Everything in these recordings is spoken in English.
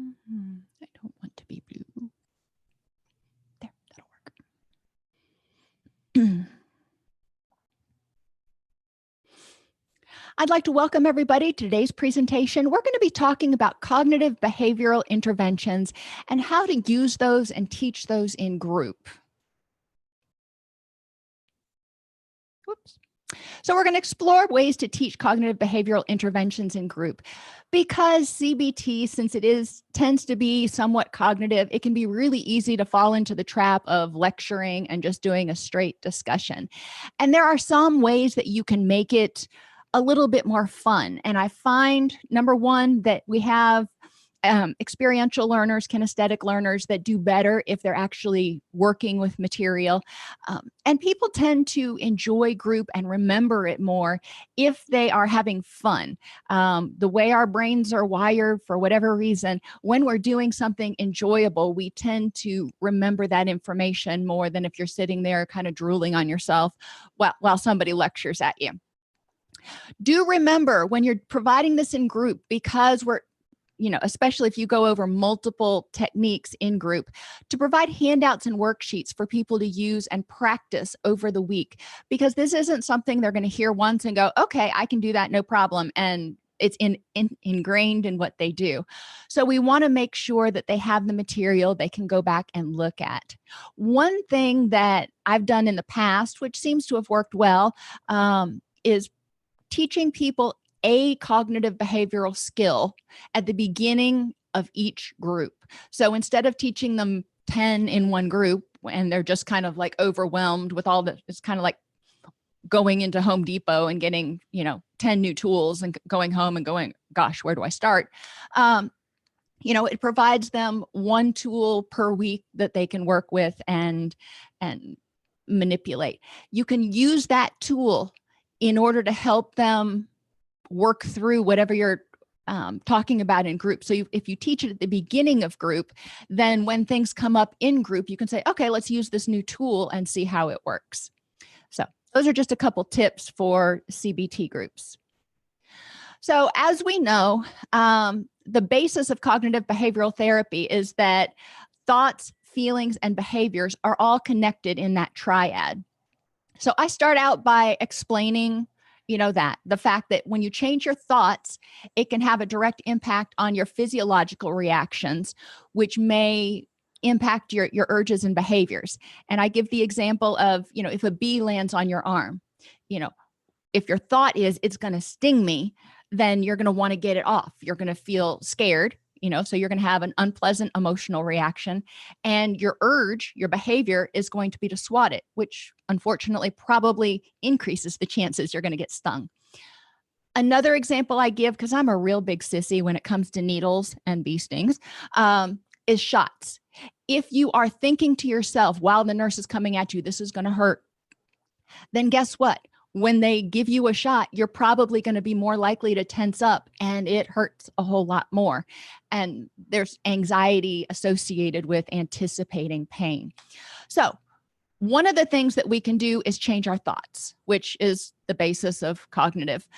I don't want to be blue. There, that'll work. I'd like to welcome everybody to today's presentation. We're going to be talking about cognitive behavioral interventions and how to use those and teach those in group. Whoops. So we're going to explore ways to teach cognitive behavioral interventions in group. Because CBT, since it tends to be somewhat cognitive, it can be really easy to fall into the trap of lecturing and just doing a straight discussion. And there are some ways that you can make it a little bit more fun. And I find, number one, that we have experiential learners, kinesthetic learners that do better if they're actually working with material. And people tend to enjoy group and remember it more if they are having fun. The way our brains are wired, for whatever reason, when we're doing something enjoyable, we tend to remember that information more than if you're sitting there kind of drooling on yourself while somebody lectures at you. Do remember when you're providing this in group, because especially if you go over multiple techniques in group, to provide handouts and worksheets for people to use and practice over the week, because this isn't something they're going to hear once and go, okay, I can do that, no problem. And it's ingrained in what they do. So we want to make sure that they have the material they can go back and look at. One thing that I've done in the past, which seems to have worked well, is teaching people a cognitive behavioral skill at the beginning of each group. So instead of teaching them 10 in one group and they're just kind of like overwhelmed with all the, it's kind of like going into Home Depot and getting, 10 new tools and going home and going, gosh, where do I start? It provides them one tool per week that they can work with and manipulate. You can use that tool in order to help them work through whatever you're talking about in group. So if you teach it at the beginning of group, then when things come up in group, you can say, okay, let's use this new tool and see how it works. So those are just a couple tips for CBT groups. So as we know, the basis of cognitive behavioral therapy is that thoughts, feelings, and behaviors are all connected in that triad. So I start out by explaining the fact that when you change your thoughts, it can have a direct impact on your physiological reactions, which may impact your urges and behaviors. And I give the example of, if a bee lands on your arm, if your thought is it's going to sting me, then you're going to want to get it off. You're going to feel scared, so you're going to have an unpleasant emotional reaction. And your urge, your behavior is going to be to swat it, which unfortunately probably increases the chances you're going to get stung. Another example I give, because I'm a real big sissy when it comes to needles and bee stings, is shots. If you are thinking to yourself while the nurse is coming at you, this is going to hurt, then guess what? When they give you a shot, you're probably going to be more likely to tense up and it hurts a whole lot more. And there's anxiety associated with anticipating pain. So one of the things that we can do is change our thoughts, which is the basis of cognitive.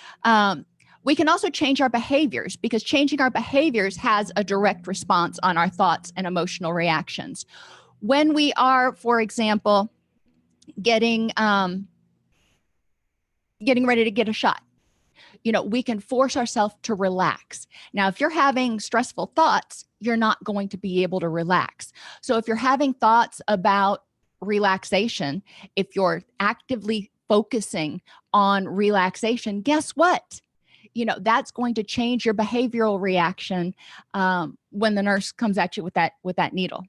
We can also change our behaviors, because changing our behaviors has a direct response on our thoughts and emotional reactions. When we are, for example, getting ready to get a shot, we can force ourselves to relax. Now, if you're having stressful thoughts, you're not going to be able to relax. So if you're having thoughts about relaxation, if you're actively focusing on relaxation, guess what? That's going to change your behavioral reaction when the nurse comes at you with that needle.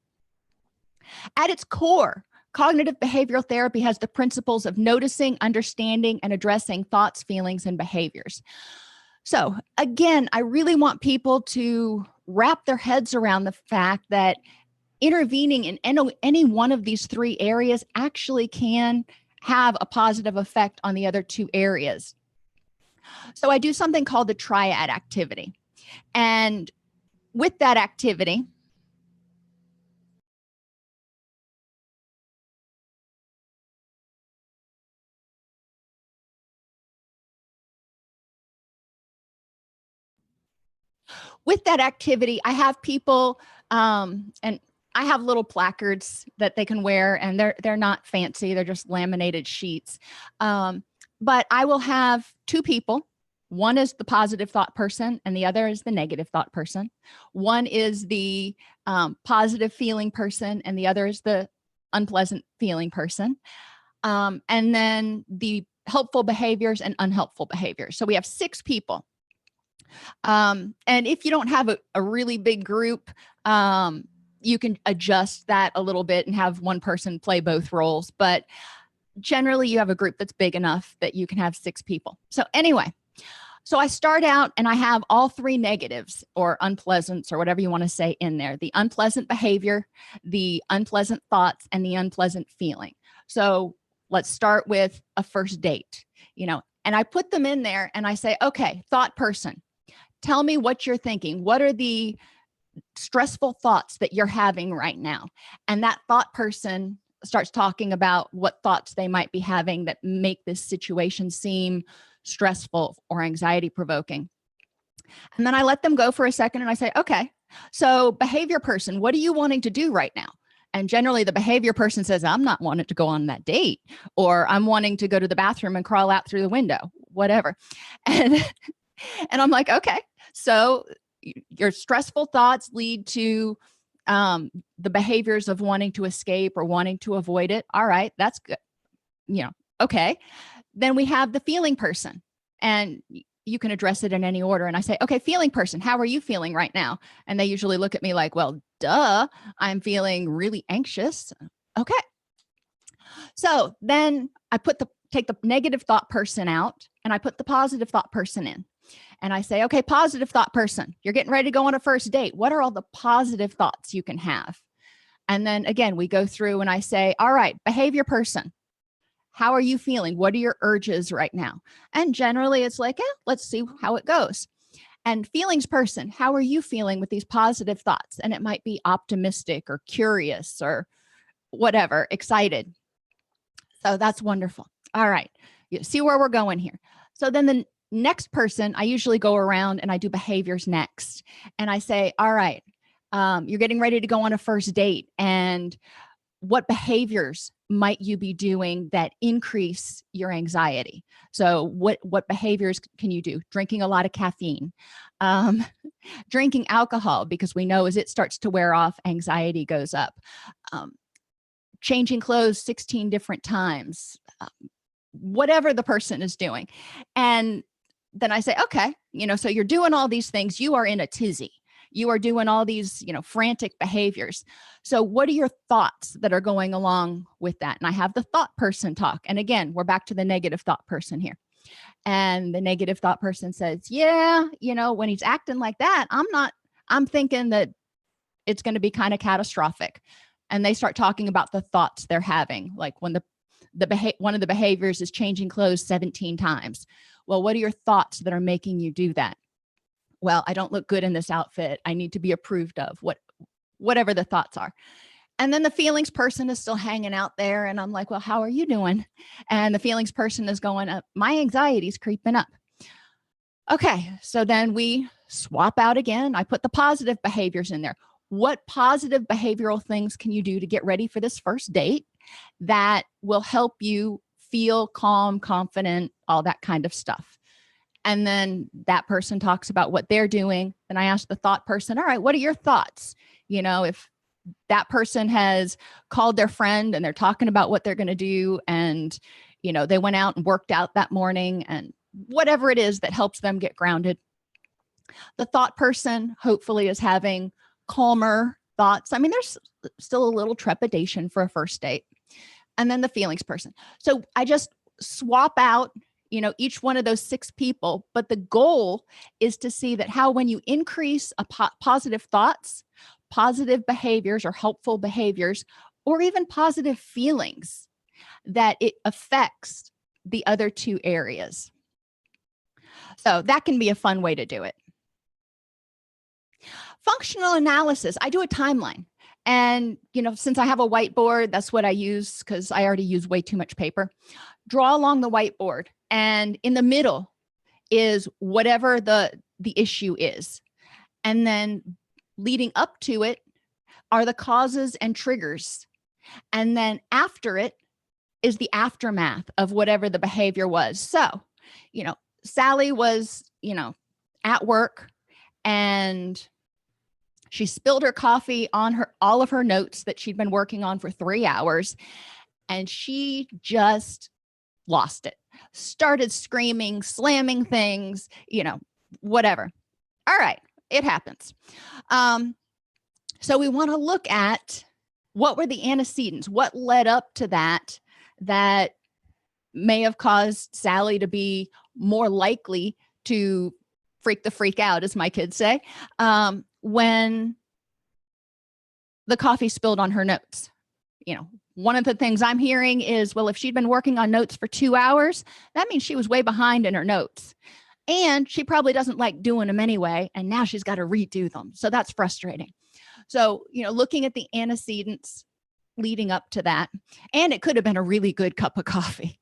At its core, cognitive behavioral therapy has the principles of noticing, understanding, and addressing thoughts, feelings, and behaviors. So again, I really want people to wrap their heads around the fact that intervening in any one of these three areas actually can have a positive effect on the other two areas. So I do something called the triad activity. And with that activity, with that activity, I have people, and I have little placards that they can wear, and they're not fancy. They're just laminated sheets. But I will have two people. One is the positive thought person, and the other is the negative thought person. One is the positive feeling person, and the other is the unpleasant feeling person. And then the helpful behaviors and unhelpful behaviors. So we have 6 people. And if you don't have a really big group, you can adjust that a little bit and have one person play both roles. But generally, you have a group that's big enough that you can have 6 people. So anyway, so I start out and I have all 3 negatives or unpleasants or whatever you want to say in there: the unpleasant behavior, the unpleasant thoughts, and the unpleasant feeling. So let's start with a first date, and I put them in there and I say, okay, thought person, tell me what you're thinking. What are the stressful thoughts that you're having right now? And that thought person starts talking about what thoughts they might be having that make this situation seem stressful or anxiety provoking. And then I let them go for a second and I say, okay, so behavior person, what are you wanting to do right now? And generally the behavior person says, I'm not wanting to go on that date, or I'm wanting to go to the bathroom and crawl out through the window, whatever. And I'm like, okay, so your stressful thoughts lead to the behaviors of wanting to escape or wanting to avoid it. All right, that's good. Okay. Then we have the feeling person, and you can address it in any order. And I say, okay, feeling person, how are you feeling right now? And they usually look at me like, well, duh, I'm feeling really anxious. Okay. So then I take the negative thought person out and I put the positive thought person in. And I say, okay, positive thought person, you're getting ready to go on a first date. What are all the positive thoughts you can have? And then again, we go through and I say, all right, behavior person, how are you feeling? What are your urges right now? And generally it's like, let's see how it goes. And feelings person, how are you feeling with these positive thoughts? And it might be optimistic or curious or whatever, excited. So that's wonderful. All right. You see where we're going here. So then the next person, I usually go around and I do behaviors next. And I say, all right, you're getting ready to go on a first date. And what behaviors might you be doing that increase your anxiety? So what behaviors can you do? Drinking a lot of caffeine, drinking alcohol, because we know as it starts to wear off, anxiety goes up, changing clothes 16 different times, whatever the person is doing. And then I say, okay, so you're doing all these things. You are in a tizzy. You are doing all these, frantic behaviors. So what are your thoughts that are going along with that? And I have the thought person talk. And again, we're back to the negative thought person here. And the negative thought person says, yeah, when he's acting like that, I'm thinking that it's going to be kind of catastrophic. And they start talking about the thoughts they're having. Like when one of the behaviors is changing clothes 17 times. Well, what are your thoughts that are making you do that? Well, I don't look good in this outfit. I need to be approved of, whatever the thoughts are. And then the feelings person is still hanging out there. And I'm like, well, how are you doing? And the feelings person is going up. My anxiety is creeping up. Okay. So then we swap out again. I put the positive behaviors in there. What positive behavioral things can you do to get ready for this first date that will help you feel calm, confident, all that kind of stuff? And then that person talks about what they're doing. And I ask the thought person, all right, what are your thoughts? If that person has called their friend and they're talking about what they're going to do, and, they went out and worked out that morning, and whatever it is that helps them get grounded. The thought person hopefully is having calmer thoughts. I mean, there's still a little trepidation for a first date. And then the feelings person. So I just swap out each one of those 6 people. But the goal is to see that how, when you increase positive thoughts, positive behaviors or helpful behaviors, or even positive feelings, that it affects the other 2 areas. So that can be a fun way to do it. Functional analysis, I do a timeline. And, since I have a whiteboard, that's what I use because I already use way too much paper. Draw along the whiteboard. And in the middle is whatever the issue is. And then leading up to it are the causes and triggers. And then after it is the aftermath of whatever the behavior was. So, Sally was, at work, and she spilled her coffee on all of her notes that she'd been working on for 3 hours, and she just lost it. Started screaming, slamming things, whatever. All right, it happens. So we want to look at what were the antecedents, what led up to that may have caused Sally to be more likely to freak the freak out, as my kids say, when the coffee spilled on her notes. One of the things I'm hearing is, well, if she'd been working on notes for 2 hours, that means she was way behind in her notes. And she probably doesn't like doing them anyway. And now she's got to redo them. So that's frustrating. So, looking at the antecedents leading up to that, and it could have been a really good cup of coffee.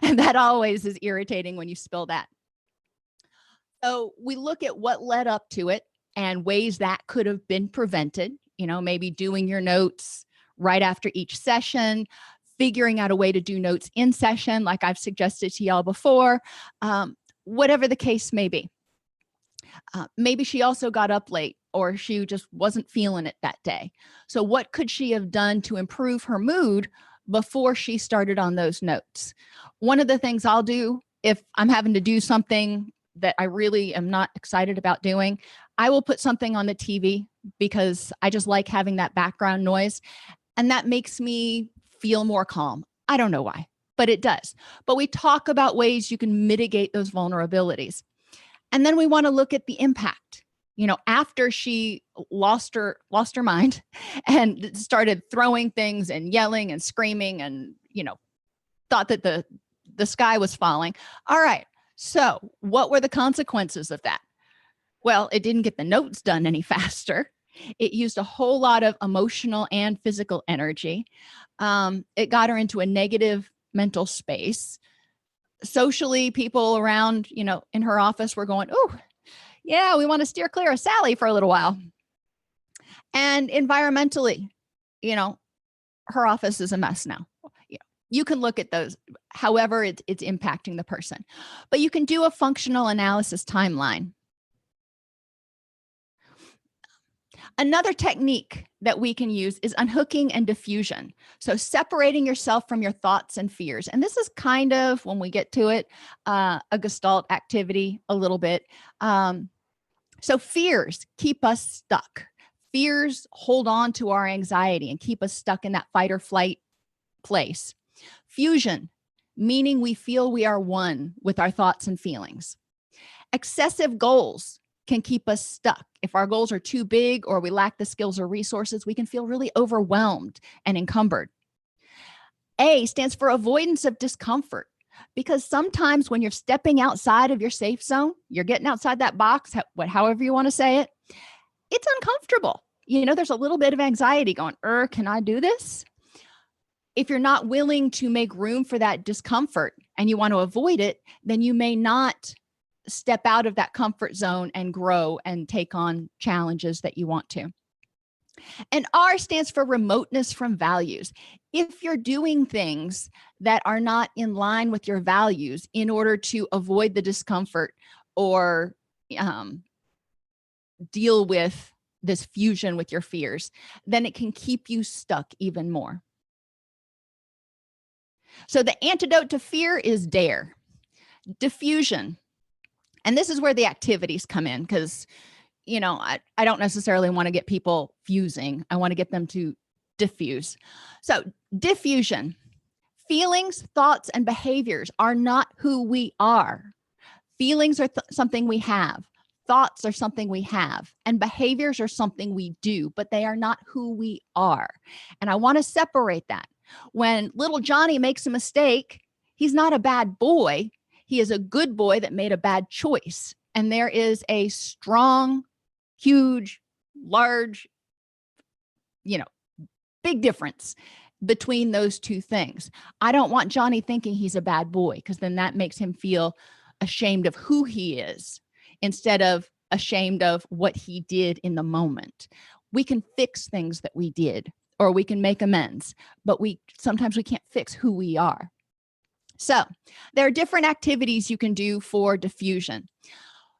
And that always is irritating when you spill that. So we look at what led up to it and ways that could have been prevented, maybe doing your notes right after each session, figuring out a way to do notes in session, like I've suggested to y'all before, whatever the case may be. Maybe she also got up late, or she just wasn't feeling it that day. So what could she have done to improve her mood before she started on those notes? One of the things I'll do if I'm having to do something that I really am not excited about doing, I will put something on the TV because I just like having that background noise. And that makes me feel more calm. I don't know why, but it does. But we talk about ways you can mitigate those vulnerabilities. And then we want to look at the impact. After she lost her mind and started throwing things and yelling and screaming and, thought that the sky was falling. All right. So what were the consequences of that? Well, it didn't get the notes done any faster. It used a whole lot of emotional and physical energy. It got her into a negative mental space. Socially, people around, in her office were going, oh, yeah, we want to steer clear of Sally for a little while. And environmentally, her office is a mess now. You can look at those, however it's impacting the person. But you can do a functional analysis timeline. Another technique that we can use is unhooking and diffusion. So separating yourself from your thoughts and fears. And this is kind of, when we get to it, a Gestalt activity a little bit. So fears keep us stuck. Fears hold on to our anxiety and keep us stuck in that fight or flight place. Fusion, meaning we feel we are one with our thoughts and feelings. Excessive goals can keep us stuck. If our goals are too big or we lack the skills or resources, we can feel really overwhelmed and encumbered. A stands for avoidance of discomfort, because sometimes when you're stepping outside of your safe zone, you're getting outside that box, however you want to say it, it's uncomfortable. There's a little bit of anxiety going, can I do this? If you're not willing to make room for that discomfort and you want to avoid it, then you may not step out of that comfort zone and grow and take on challenges that you want to. And R stands for remoteness from values. If you're doing things that are not in line with your values in order to avoid the discomfort or deal with this fusion with your fears, then it can keep you stuck even more. So the antidote to fear is dare. Diffusion. And this is where the activities come in, because, I don't necessarily want to get people fusing. I want to get them to diffuse. So diffusion. Feelings, thoughts, and behaviors are not who we are. Feelings are something we have. Thoughts are something we have. And behaviors are something we do, but they are not who we are. And I want to separate that. When little Johnny makes a mistake, he's not a bad boy. He is a good boy that made a bad choice. And there is a strong, huge, large, big difference between those two things. I don't want Johnny thinking he's a bad boy, because then that makes him feel ashamed of who he is, instead of ashamed of what he did in the moment. We can fix things that we did, or we can make amends, but sometimes we can't fix who we are. So there are different activities you can do for diffusion.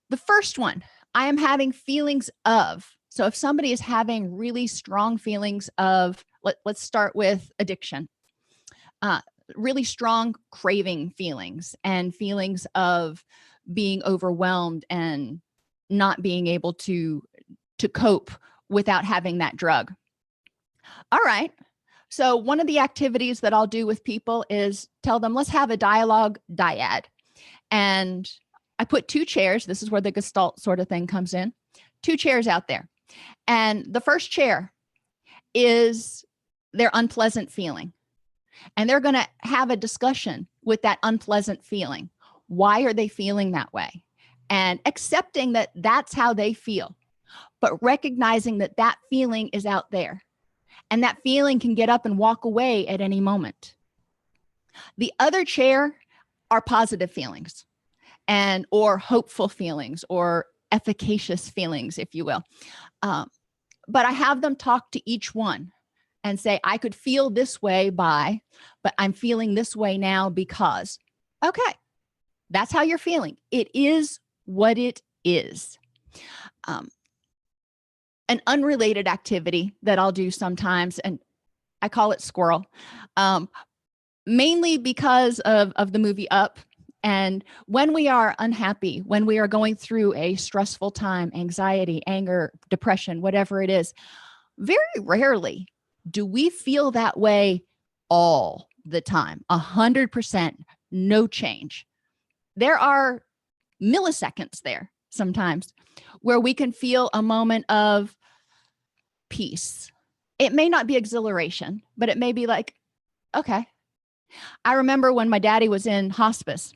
The first one, I am having feelings of. So if somebody is having really strong feelings of, let's start with addiction, really strong craving feelings and feelings of being overwhelmed and not being able to cope without having that drug. All right. So one of the activities that I'll do with people is tell them, let's have a dialogue dyad. And I put 2 chairs. This is where the Gestalt sort of thing comes in. 2 chairs out there. And the first chair is their unpleasant feeling. And they're going to have a discussion with that unpleasant feeling. Why are they feeling that way? And accepting that that's how they feel, but recognizing that that feeling is out there. And that feeling can get up and walk away at any moment. The other chair are positive feelings or hopeful feelings or efficacious feelings, if you will. But I have them talk to each one and say, I could feel this way but I'm feeling this way now because, okay, that's how you're feeling. It is what it is. An unrelated activity that I'll do sometimes, and I call it squirrel, mainly because of the movie Up. And when we are unhappy, when we are going through a stressful time, anxiety, anger, depression, whatever it is, very rarely do we feel that way all the time, 100%, no change. There are milliseconds there sometimes where we can feel a moment of peace. It may not be exhilaration, but it may be like, okay. I remember when my daddy was in hospice,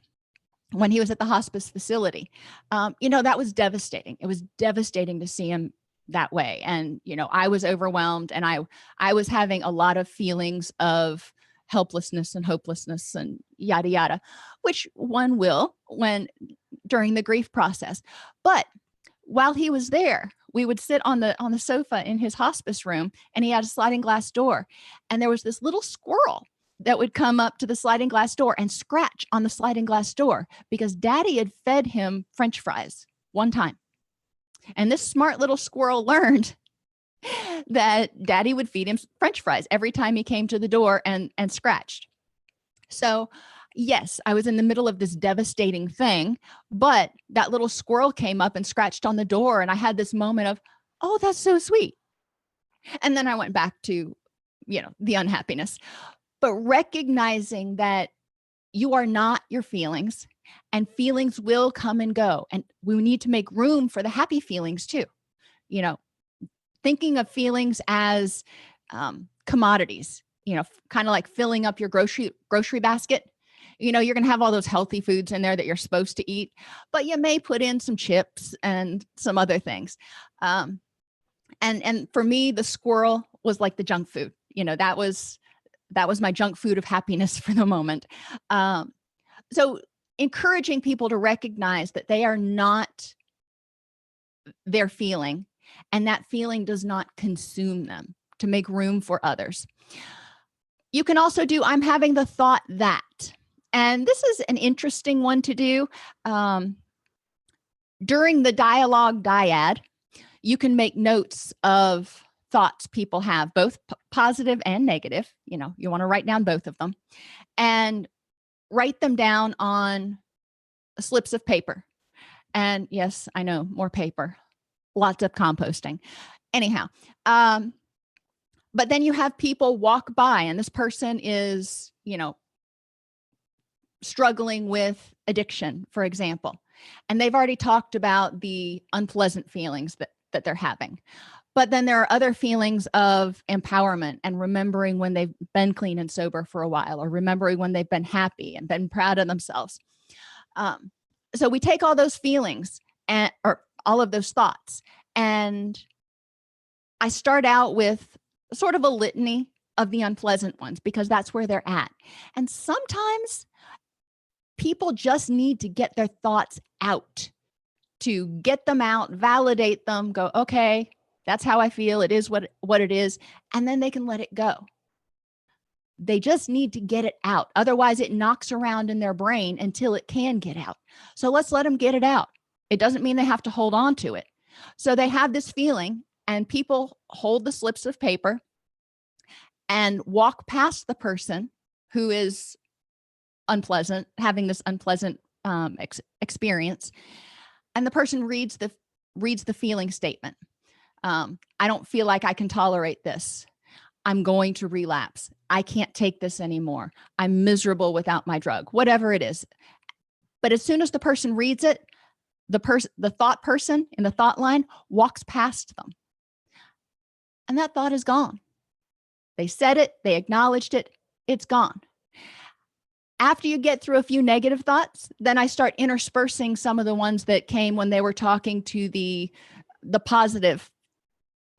when he was at the hospice facility, that was devastating. It was devastating to see him that way. And, I was overwhelmed, and I was having a lot of feelings of helplessness and hopelessness and yada, yada, which one will during the grief process. But while he was there, we would sit on the sofa in his hospice room, and he had a sliding glass door. And there was this little squirrel that would come up to the sliding glass door and scratch on the sliding glass door because daddy had fed him French fries one time. And this smart little squirrel learned that daddy would feed him French fries every time he came to the door and scratched. So yes, I was in the middle of this devastating thing, but that little squirrel came up and scratched on the door, and I had this moment of, oh, that's so sweet. And then I went back to, the unhappiness. But recognizing that you are not your feelings, and feelings will come and go. And we need to make room for the happy feelings too. Thinking of feelings as commodities, kind of like filling up your grocery basket. You're going to have all those healthy foods in there that you're supposed to eat, but you may put in some chips and some other things. And for me, the squirrel was like the junk food. That was my junk food of happiness for the moment. So encouraging people to recognize that they are not their feeling, and that feeling does not consume them, to make room for others. You can also do, I'm having the thought that, and this is an interesting one to do. During the dialogue dyad, you can make notes of thoughts people have, both positive and negative. You want to write down both of them and write them down on slips of paper. And yes, I know, more paper, lots of composting. Anyhow, but then you have people walk by, and this person is, struggling with addiction, for example, and they've already talked about the unpleasant feelings that they're having. But then there are other feelings of empowerment and remembering when they've been clean and sober for a while, or remembering when they've been happy and been proud of themselves. So we take all those feelings or all of those thoughts, and I start out with sort of a litany of the unpleasant ones because that's where they're at. And sometimes people just need to get their thoughts out. to get them out, validate them, go, okay, that's how I feel. It is what it is. And then they can let it go. They just need to get it out. Otherwise, it knocks around in their brain until it can get out. So let's let them get it out. It doesn't mean they have to hold on to it. So they have this feeling, and people hold the slips of paper and walk past the person who is unpleasant, having this unpleasant experience. And the person reads the feeling statement. I don't feel like I can tolerate this. I'm going to relapse. I can't take this anymore. I'm miserable without my drug, whatever it is. But as soon as the person reads it, the thought person in the thought line walks past them. And that thought is gone. They said it, they acknowledged it, it's gone. After you get through a few negative thoughts, then I start interspersing some of the ones that came when they were talking to the positive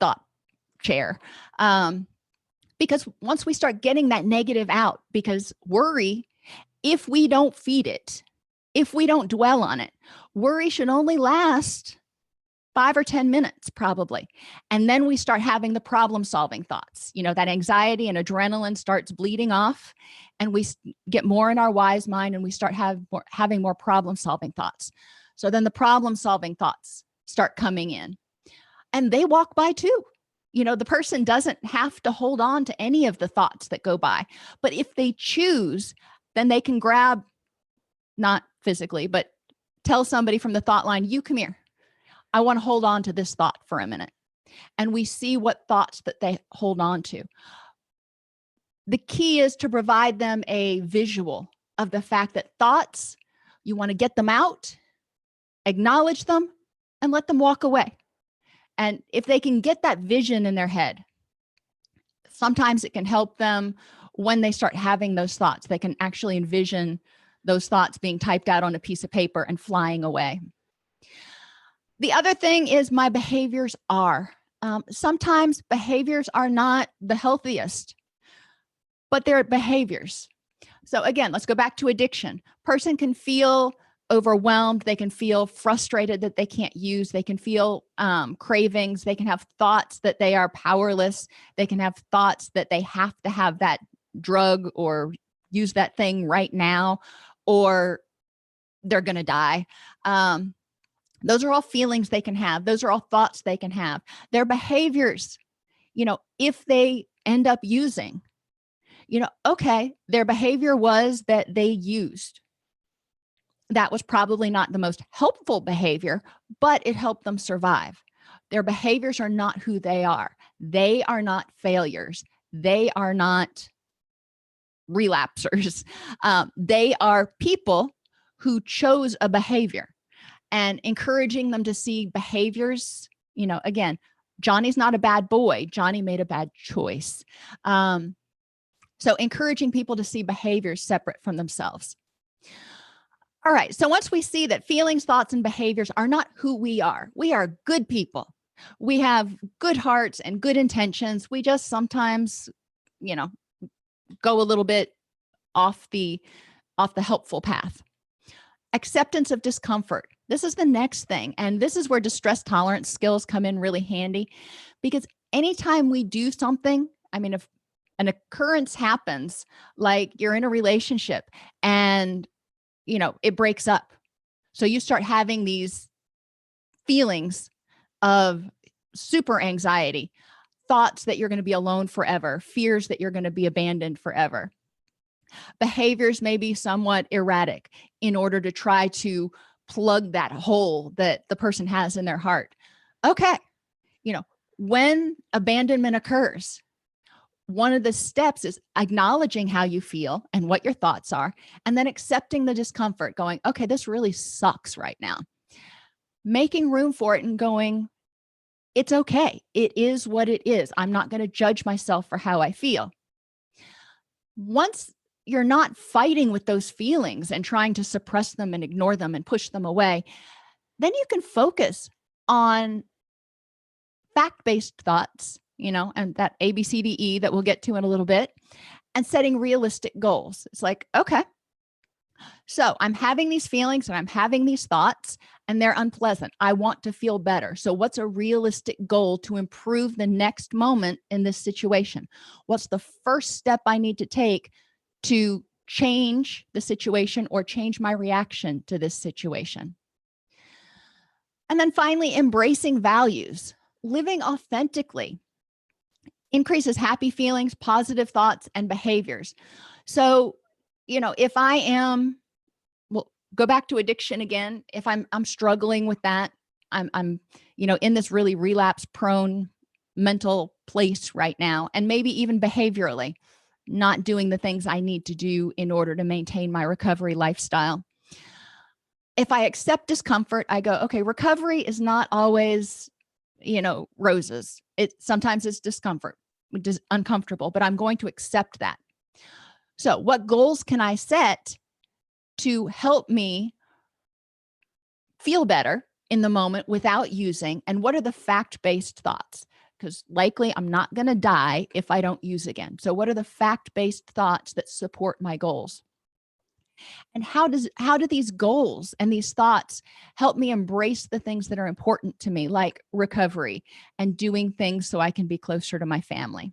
thought chair. Because once we start getting that negative out, because worry, if we don't feed it, if we don't dwell on it, worry should only last 5 or 10 minutes probably. And then we start having the problem solving thoughts, that anxiety and adrenaline starts bleeding off, and we get more in our wise mind, and we start having more problem solving thoughts. So then the problem solving thoughts start coming in, and they walk by too. The person doesn't have to hold on to any of the thoughts that go by, but if they choose, then they can grab, not physically, but tell somebody from the thought line, you come here. I want to hold on to this thought for a minute. And we see what thoughts that they hold on to. The key is to provide them a visual of the fact that thoughts, you want to get them out, acknowledge them, and let them walk away. And if they can get that vision in their head, sometimes it can help them when they start having those thoughts. They can actually envision those thoughts being typed out on a piece of paper and flying away. The other thing is my behaviors are. Sometimes behaviors are not the healthiest, but they're behaviors. So again, let's go back to addiction. Person can feel overwhelmed. They can feel frustrated that they can't use. They can feel cravings. They can have thoughts that they are powerless. They can have thoughts that they have to have that drug or use that thing right now, or they're going to die. Those are all feelings they can have. Those are all thoughts they can have. Their behaviors, if they end up using, okay, their behavior was that they used. That was probably not the most helpful behavior, but it helped them survive. Their behaviors are not who they are. They are not failures. They are not relapsers. They are people who chose a behavior, and encouraging them to see behaviors, again, Johnny's not a bad boy. Johnny made a bad choice. So encouraging people to see behaviors separate from themselves. All right. So once we see that feelings, thoughts, and behaviors are not who we are good people. We have good hearts and good intentions. We just sometimes, go a little bit off the helpful path. Acceptance of discomfort. This is the next thing. And this is where distress tolerance skills come in really handy, because anytime we do something, if an occurrence happens, like you're in a relationship and, it breaks up. So you start having these feelings of super anxiety, thoughts that you're going to be alone forever, fears that you're going to be abandoned forever. Behaviors may be somewhat erratic in order to try to plug that hole that the person has in their heart. Okay. When abandonment occurs, one of the steps is acknowledging how you feel and what your thoughts are, and then accepting the discomfort, going, okay, this really sucks right now. Making room for it and going, it's okay. It is what it is. I'm not going to judge myself for how I feel. Once you're not fighting with those feelings and trying to suppress them and ignore them and push them away, then you can focus on fact-based thoughts, and that ABCDE that we'll get to in a little bit, and setting realistic goals. It's like, okay, So I'm having these feelings and I'm having these thoughts, and they're unpleasant. I want to feel better. So, what's a realistic goal to improve the next moment in this situation? What's the first step I need to take to change the situation or change my reaction to this situation? And then finally, embracing values, living authentically increases happy feelings, positive thoughts, and behaviors. So, if I am, well, go back to addiction again. If I'm struggling with that, I'm in this really relapse prone mental place right now, and maybe even behaviorally not doing the things I need to do in order to maintain my recovery lifestyle. If I accept discomfort, I go, okay, recovery is not always, roses. Sometimes it's discomfort, which is uncomfortable, but I'm going to accept that. So, what goals can I set to help me feel better in the moment without using? And what are the fact-based thoughts? Because likely I'm not going to die if I don't use again. So, what are the fact-based thoughts that support my goals? And how do these goals and these thoughts help me embrace the things that are important to me, like recovery and doing things so I can be closer to my family?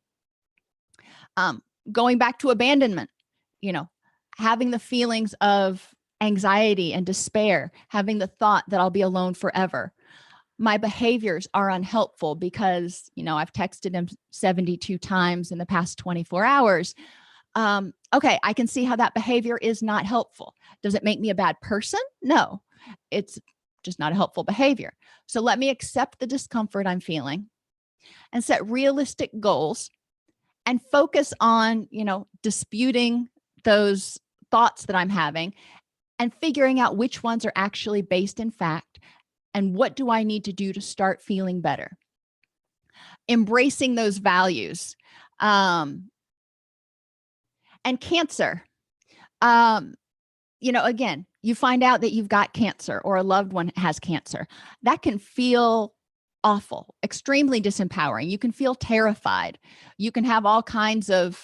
Going back to abandonment, having the feelings of anxiety and despair, having the thought that I'll be alone forever. My behaviors are unhelpful because, I've texted him 72 times in the past 24 hours. Okay, I can see how that behavior is not helpful. Does it make me a bad person? No, it's just not a helpful behavior. So let me accept the discomfort I'm feeling and set realistic goals and focus on, disputing those thoughts that I'm having and figuring out which ones are actually based in fact and what do I need to do to start feeling better. Embracing those values. And cancer. Again, you find out that you've got cancer or a loved one has cancer. That can feel awful, extremely disempowering. You can feel terrified. You can have all kinds of,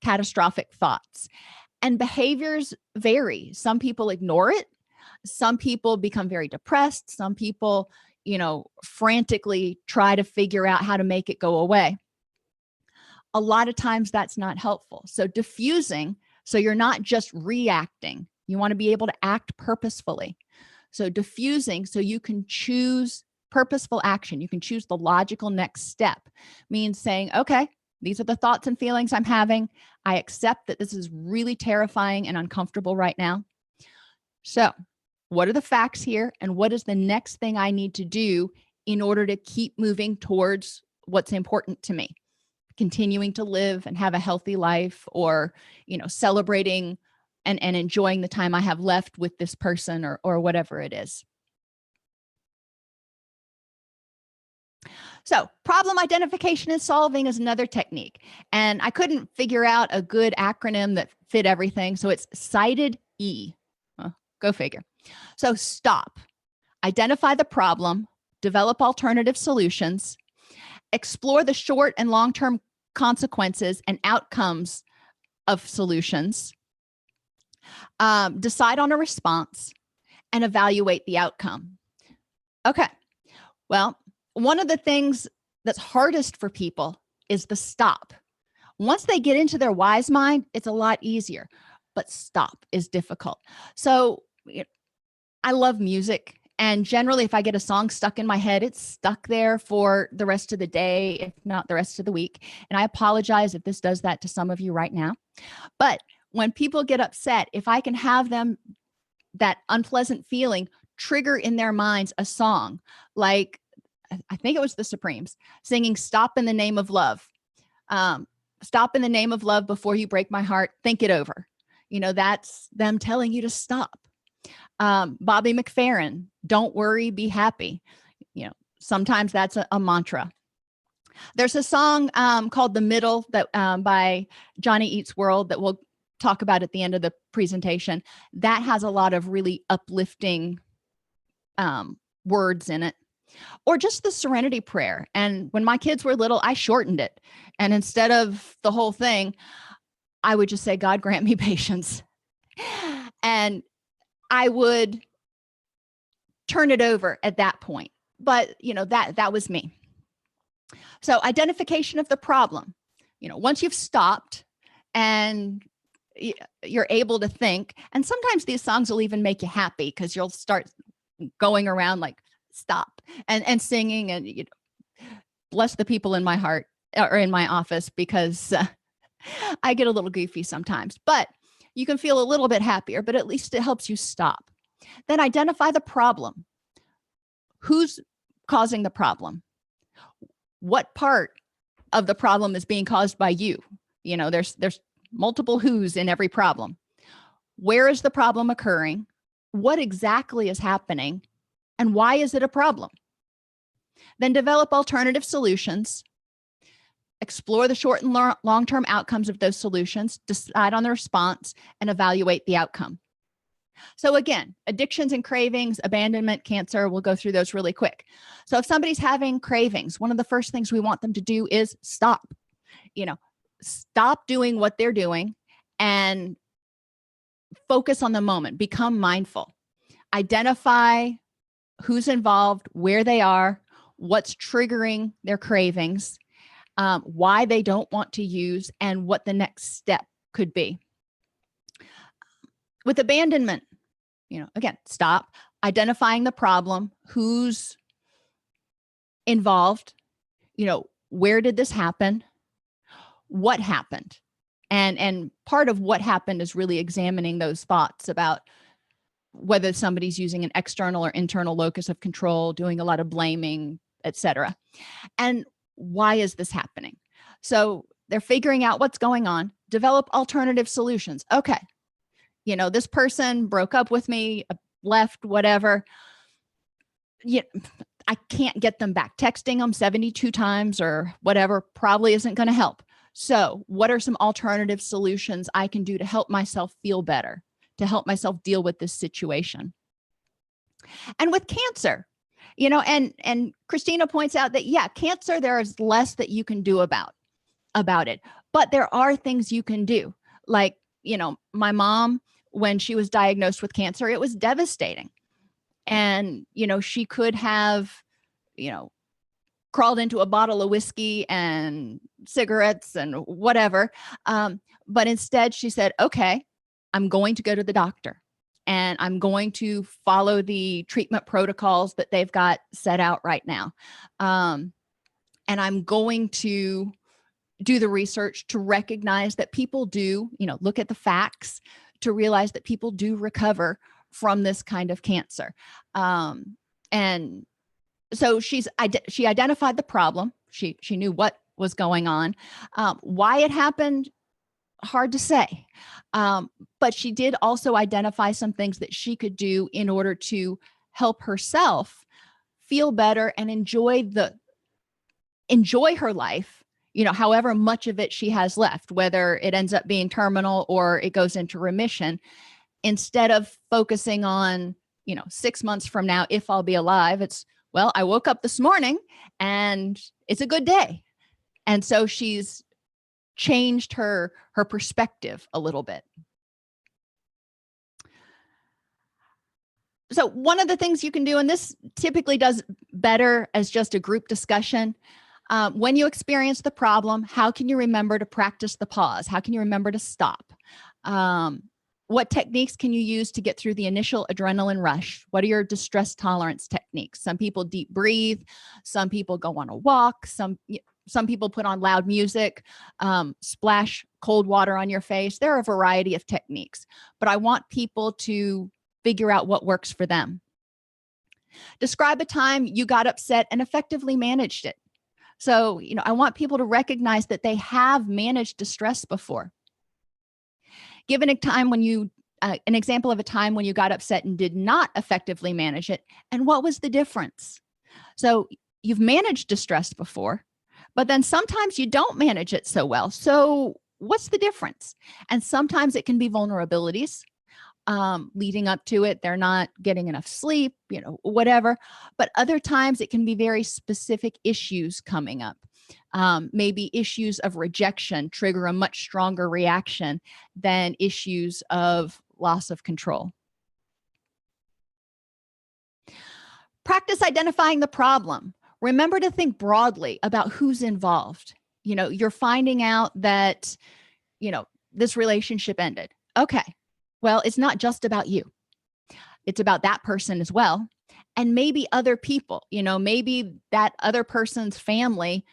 catastrophic thoughts. And behaviors vary. Some people ignore it. Some people become very depressed. Some people, frantically try to figure out how to make it go away. A lot of times that's not helpful. So diffusing, so you're not just reacting. You want to be able to act purposefully. So diffusing, so you can choose purposeful action. You can choose the logical next step. Means saying, okay, these are the thoughts and feelings I'm having. I accept that this is really terrifying and uncomfortable right now. So what are the facts here? And what is the next thing I need to do in order to keep moving towards what's important to me? Continuing to live and have a healthy life, or, celebrating and enjoying the time I have left with this person, or whatever it is. So problem identification and solving is another technique. And I couldn't figure out a good acronym that fit everything. So it's cited E. Go figure. So stop, identify the problem, develop alternative solutions, explore the short and long-term consequences and outcomes of solutions, decide on a response, and evaluate the outcome. Okay. Well, one of the things that's hardest for people is the stop. Once they get into their wise mind, it's a lot easier, but stop is difficult. So I love music. And generally, if I get a song stuck in my head, it's stuck there for the rest of the day, if not the rest of the week. And I apologize if this does that to some of you right now. But when people get upset, if I can have them, that unpleasant feeling, trigger in their minds a song, like I think it was the Supremes singing "Stop in the Name of Love." Stop in the name of love before you break my heart. Think it over. That's them telling you to stop. Bobby McFerrin, don't worry, be happy. Sometimes that's a mantra. There's a song called The Middle that by Johnny Eats World that we'll talk about at the end of the presentation. That has a lot of really uplifting words in it. Or just the Serenity Prayer. And when my kids were little, I shortened it. And instead of the whole thing, I would just say, God grant me patience. And I would turn it over at that point. But, that was me. So identification of the problem, once you've stopped and you're able to think, and sometimes these songs will even make you happy because you'll start going around like stop and singing, and bless the people in my heart or in my office, because I get a little goofy sometimes, but you can feel a little bit happier, but at least it helps you stop. Then identify the problem. Who's causing the problem? What part of the problem is being caused by you? There's multiple who's in every problem. Where is the problem occurring? What exactly is happening? And why is it a problem? Then develop alternative solutions. Explore the short and long-term outcomes of those solutions, decide on the response, and evaluate the outcome. So again, addictions and cravings, abandonment, cancer, we'll go through those really quick. So if somebody's having cravings, one of the first things we want them to do is stop. Stop doing what they're doing and focus on the moment. Become mindful. Identify who's involved, where they are, what's triggering their cravings, why they don't want to use, and what the next step could be. With abandonment, again, stop, identifying the problem, who's involved, where did this happen, what happened, and part of what happened is really examining those thoughts about whether somebody's using an external or internal locus of control, doing a lot of blaming, etc. And why is this happening? So they're figuring out what's going on, develop alternative solutions. Okay, this person broke up with me, left, whatever. I can't get them back. Texting them 72 times or whatever probably isn't going to help. So what are some alternative solutions I can do to help myself feel better, to help myself deal with this situation? And with cancer, and Christina points out that, cancer, there is less that you can do about it, but there are things you can do. Like, my mom, when she was diagnosed with cancer, it was devastating. And, she could have, crawled into a bottle of whiskey and cigarettes and whatever. But instead she said, okay, I'm going to go to the doctor and I'm going to follow the treatment protocols that they've got set out right now. And I'm going to do the research to recognize that people do, look at the facts to realize that people do recover from this kind of cancer. And so she identified the problem. She knew what was going on. Why it happened, hard to say. But she did also identify some things that she could do in order to help herself feel better and enjoy her life, however much of it she has left, whether it ends up being terminal or it goes into remission, instead of focusing on, 6 months from now, if I'll be alive. It's, well, I woke up this morning and it's a good day. And so she's changed her perspective a little bit. So one of the things you can do, and this typically does better as just a group discussion, when you experience the problem, how can you remember to practice the pause? How can you remember to stop? What techniques can you use to get through the initial adrenaline rush? What are your distress tolerance techniques? Some people deep breathe. Some people go on a walk. Some people put on loud music, splash cold water on your face. There are a variety of techniques, but I want people to figure out what works for them. Describe a time you got upset and effectively managed it. So, I want people to recognize that they have managed distress before. Give an example of a time when you got upset and did not effectively manage it, and what was the difference? So you've managed distress before, but then sometimes you don't manage it so well. So what's the difference? And sometimes it can be vulnerabilities leading up to it. They're not getting enough sleep, whatever. But other times it can be very specific issues coming up. Maybe issues of rejection trigger a much stronger reaction than issues of loss of control. Practice identifying the problem. Remember to think broadly about who's involved. You're finding out that, this relationship ended. Okay. Well, it's not just about you. It's about that person as well. And maybe other people, maybe that other person's family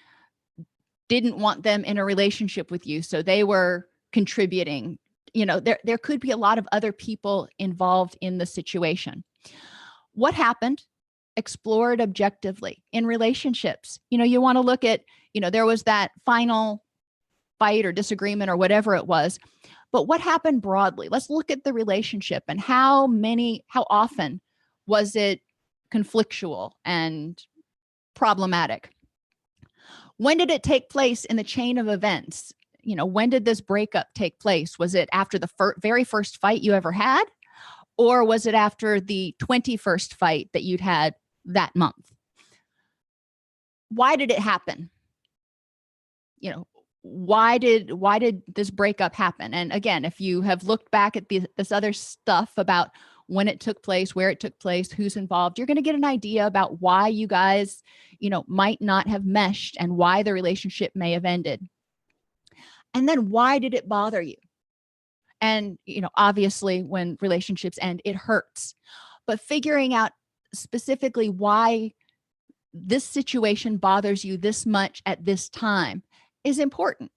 didn't want them in a relationship with you. So they were contributing. There could be a lot of other people involved in the situation. What happened? Explore it objectively. In relationships, you want to look at, there was that final fight or disagreement or whatever it was, but what happened broadly? Let's look at the relationship and how often was it conflictual and problematic? When did it take place in the chain of events? When did this breakup take place? Was it after the very first fight you ever had? Or was it after the 21st fight that you'd had that month? Why did it happen? Why did this breakup happen? And again, if you have looked back at this other stuff about when it took place, where it took place, who's involved, you're going to get an idea about why you guys, might not have meshed and why the relationship may have ended. And then why did it bother you? And, obviously when relationships end, it hurts, but figuring out specifically why this situation bothers you this much at this time is important,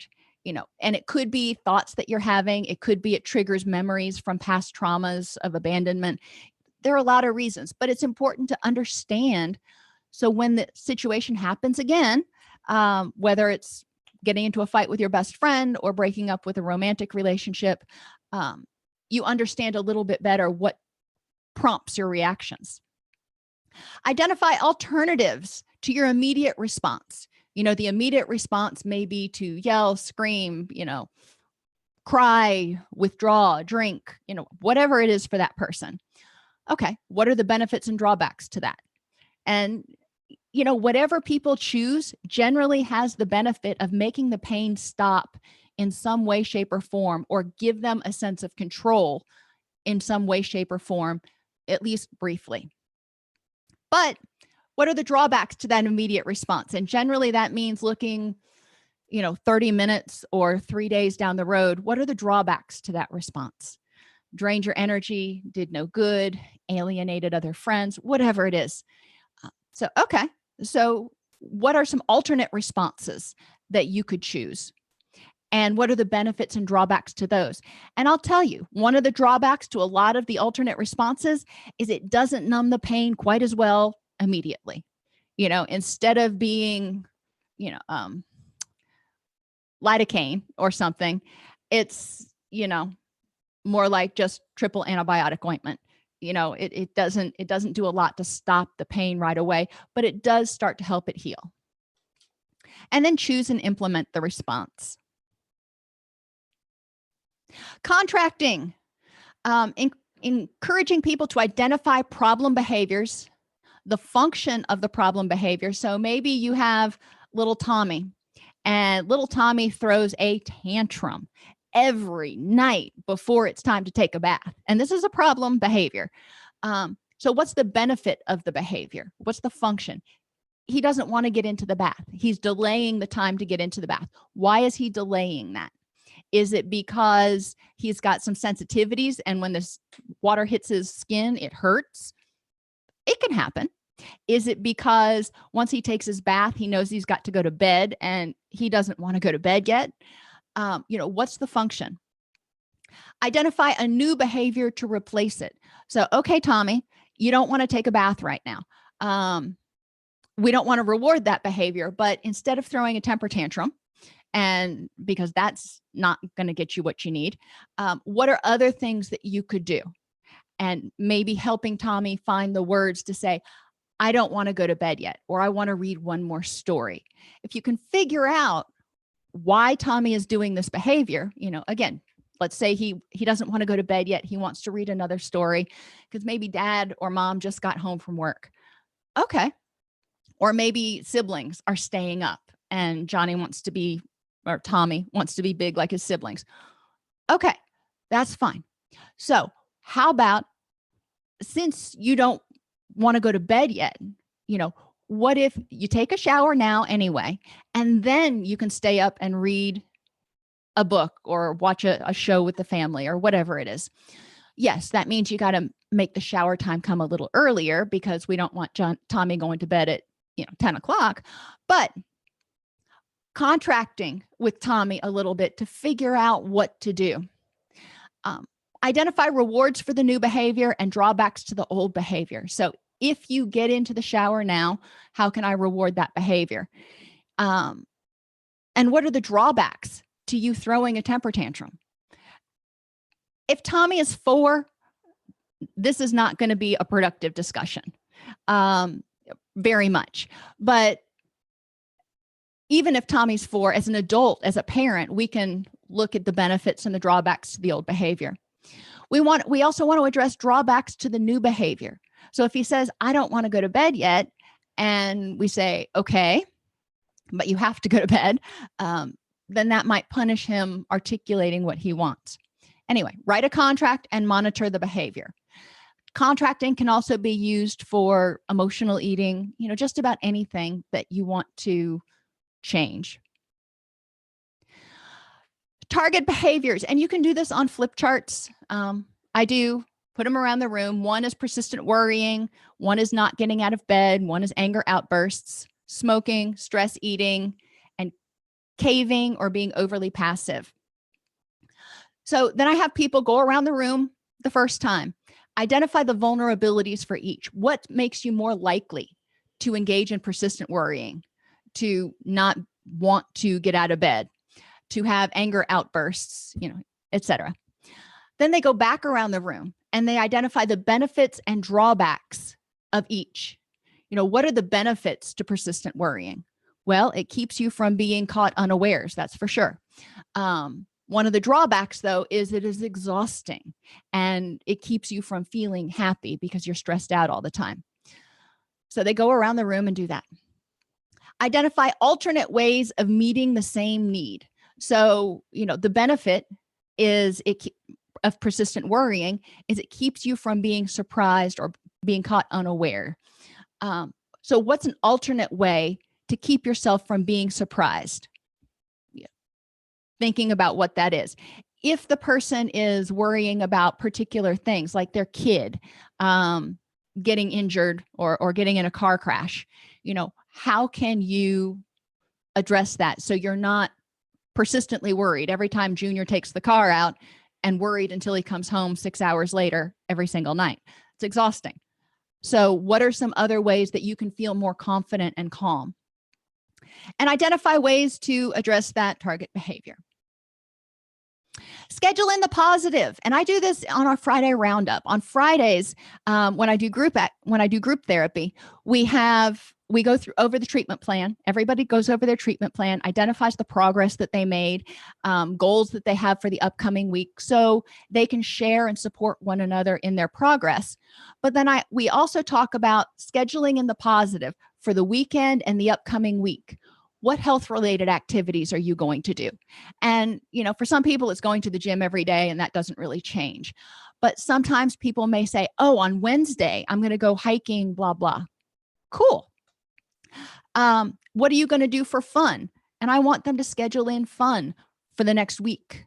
and it could be thoughts that you're having. It could be it triggers memories from past traumas of abandonment. There are a lot of reasons, but it's important to understand. So when the situation happens again, whether it's getting into a fight with your best friend or breaking up with a romantic relationship, you understand a little bit better what prompts your reactions. Identify alternatives to your immediate response. The immediate response may be to yell, scream, cry, withdraw, drink, whatever it is for that person. Okay, what are the benefits and drawbacks to that? And, whatever people choose generally has the benefit of making the pain stop in some way, shape, or form, or give them a sense of control in some way, shape, or form, at least briefly. But what are the drawbacks to that immediate response? And generally that means looking, 30 minutes or 3 days down the road. What are the drawbacks to that response? Drained your energy, did no good, alienated other friends, whatever it is. So what are some alternate responses that you could choose? And what are the benefits and drawbacks to those? And I'll tell you, one of the drawbacks to a lot of the alternate responses is it doesn't numb the pain quite as well immediately. Instead of being, lidocaine or something, it's, more like just triple antibiotic ointment. It doesn't do a lot to stop the pain right away, but it does start to help it heal. And then choose and implement the response. Contracting, encouraging people to identify problem behaviors, the function of the problem behavior. So maybe you have little Tommy, and little Tommy throws a tantrum every night before it's time to take a bath. And this is a problem behavior. So what's the benefit of the behavior? What's the function? He doesn't want to get into the bath. He's delaying the time to get into the bath. Why is he delaying that? Is it because he's got some sensitivities and when this water hits his skin, it hurts? It can happen. Is it because once he takes his bath, he knows he's got to go to bed and he doesn't want to go to bed yet? What's the function? Identify a new behavior to replace it. So, okay, Tommy, you don't want to take a bath right now. We don't want to reward that behavior, but instead of throwing a temper tantrum, and because that's not going to get you what you need, what are other things that you could do? And maybe helping Tommy find the words to say, I don't want to go to bed yet, or I want to read one more story. If you can figure out why Tommy is doing this behavior, again, let's say he doesn't want to go to bed yet. He wants to read another story because maybe dad or mom just got home from work. Okay. Or maybe siblings are staying up and Tommy wants to be big like his siblings. Okay, that's fine. So how about, since you don't want to go to bed yet, what if you take a shower now anyway, and then you can stay up and read a book or watch a show with the family or whatever it is. Yes, that means you got to make the shower time come a little earlier because we don't want Tommy going to bed at 10 o'clock, but contracting with Tommy a little bit to figure out what to do. Identify rewards for the new behavior and drawbacks to the old behavior. So if you get into the shower now, how can I reward that behavior? And what are the drawbacks to you throwing a temper tantrum? If Tommy is 4, this is not going to be a productive discussion, very much. But even if Tommy's 4, as an adult, as a parent, we can look at the benefits and the drawbacks to the old behavior. We also want to address drawbacks to the new behavior. So if he says, I don't want to go to bed yet, and we say, okay, but you have to go to bed, then that might punish him articulating what he wants. Anyway, write a contract and monitor the behavior. Contracting can also be used for emotional eating, just about anything that you want to change. Target behaviors, and you can do this on flip charts. I do put them around the room. One is persistent worrying. One is not getting out of bed. One is anger outbursts, smoking, stress eating, and caving or being overly passive. So then I have people go around the room the first time, identify the vulnerabilities for each. What makes you more likely to engage in persistent worrying, to not want to get out of bed, to have anger outbursts, etc. Then they go back around the room and they identify the benefits and drawbacks of each. What are the benefits to persistent worrying? Well, it keeps you from being caught unawares, that's for sure. One of the drawbacks, though, is it is exhausting and it keeps you from feeling happy because you're stressed out all the time. So they go around the room and do that. Identify alternate ways of meeting the same need. So, the benefit is of persistent worrying is it keeps you from being surprised or being caught unaware. So what's an alternate way to keep yourself from being surprised? Thinking about what that is. If the person is worrying about particular things like their kid getting injured or getting in a car crash, how can you address that so you're not persistently worried every time Junior takes the car out and worried until he comes home 6 hours later every single night? It's exhausting. So what are some other ways that you can feel more confident and calm? And identify ways to address that target behavior. Schedule in the positive. And I do this on our Friday roundup. On Fridays, when I do group therapy, we go through over the treatment plan. Everybody goes over their treatment plan, identifies the progress that they made, goals that they have for the upcoming week, so they can share and support one another in their progress. But then we also talk about scheduling in the positive for the weekend and the upcoming week. What health-related activities are you going to do? And, for some people, it's going to the gym every day, and that doesn't really change. But sometimes people may say, oh, on Wednesday, I'm going to go hiking, blah, blah. Cool. What are you going to do for fun? And I want them to schedule in fun for the next week.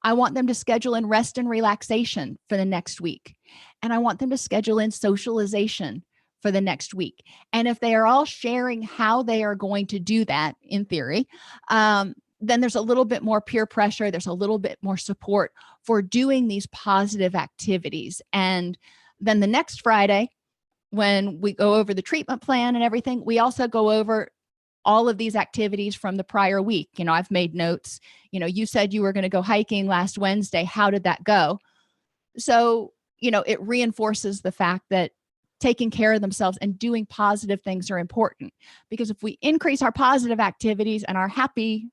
I want them to schedule in rest and relaxation for the next week. And I want them to schedule in socialization for the next week. And if they are all sharing how they are going to do that, in theory, then there's a little bit more peer pressure. There's a little bit more support for doing these positive activities. And then the next Friday, when we go over the treatment plan and everything, we also go over all of these activities from the prior week. I've made notes. You said you were going to go hiking last Wednesday. How did that go? So, it reinforces the fact that taking care of themselves and doing positive things are important, because if we increase our positive activities and are happy,